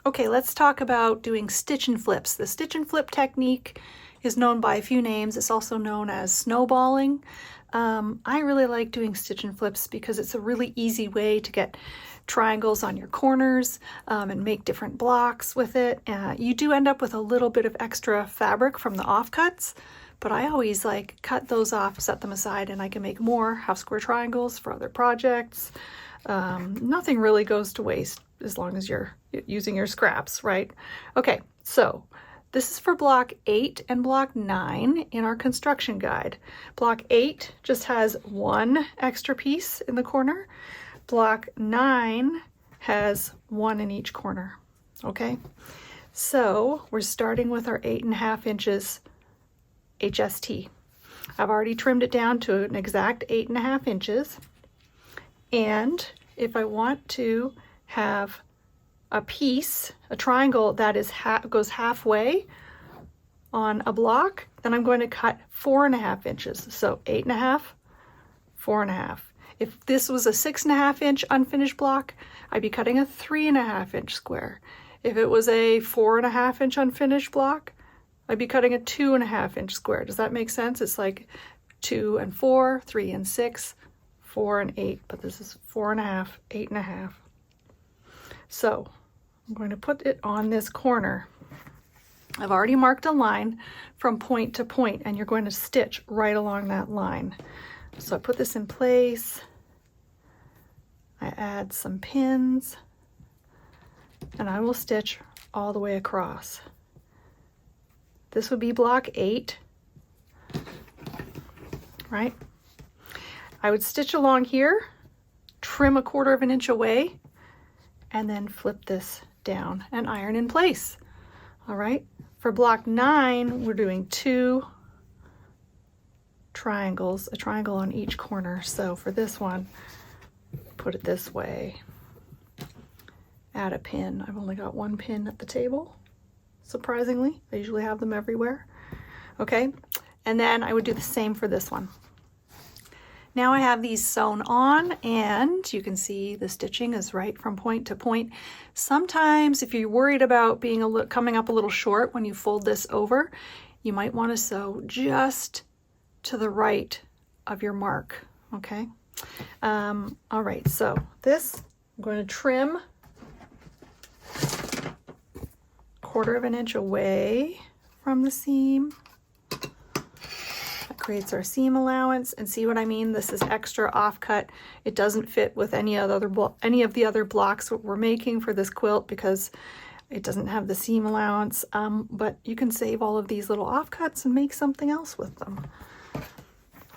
Okay, let's talk about doing stitch and flips. The stitch and flip technique is known by a few names. It's also known as snowballing. I really like doing stitch and flips because it's a really easy way to get triangles on your corners and make different blocks with it. You do end up with a little bit of extra fabric from the offcuts, but I always like cut those off, set them aside, and I can make more half square triangles for other projects. Nothing really goes to waste as long as you're using your scraps, right? Okay, so this is for block 8 and block 9 in our construction guide. Block 8 just has one extra piece in the corner. Block 9 has one in each corner, okay? So we're starting with our 8.5 inches HST. I've already trimmed it down to an exact 8.5 inches. And if I want to have a piece, a triangle that is goes halfway on a block, then I'm going to cut 4.5 inches. So 8.5, 4.5. If this was a 6.5 inch unfinished block, I'd be cutting a 3.5 inch square. If it was a 4.5 inch unfinished block, I'd be cutting a 2.5 inch square. Does that make sense? It's like 2 and 4, 3 and 6, 4 and 8, but this is 4.5, 8.5. So I'm going to put it on this corner. I've already marked a line from point to point, and you're going to stitch right along that line. So I put this in place. I add some pins, and I will stitch all the way across. This would be block 8, right? I would stitch along here, trim 1/4 inch away, and then flip this down and iron in place. All right, for block 9, we're doing 2 triangles, a triangle on each corner. So for this one, put it this way, add a pin. I've only got one pin at the table, surprisingly. I usually have them everywhere. Okay, and then I would do the same for this one. Now I have these sewn on, and you can see the stitching is right from point to point. Sometimes if you're worried about being coming up a little short when you fold this over, you might want to sew just to the right of your mark, okay? All right, so this, I'm going to trim 1/4 inch away from the seam. Creates our seam allowance, and see what I mean? This is extra offcut. It doesn't fit with any of the other blocks that we're making for this quilt because it doesn't have the seam allowance, but you can save all of these little offcuts and make something else with them.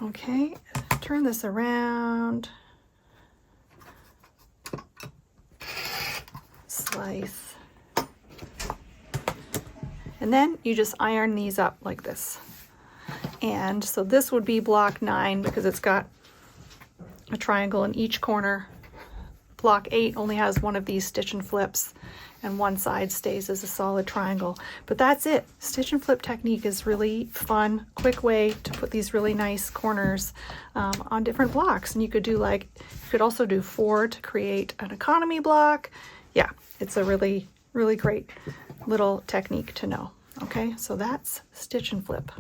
Okay, turn this around, slice, and then you just iron these up like this. And so this would be block 9 because it's got a triangle in each corner. Block 8 only has one of these stitch and flips, and one side stays as a solid triangle. But that's it. Stitch and flip technique is really fun, quick way to put these really nice corners on different blocks. And you could do you could also do 4 to create an economy block. Yeah, it's a really, really great little technique to know. Okay, so that's stitch and flip.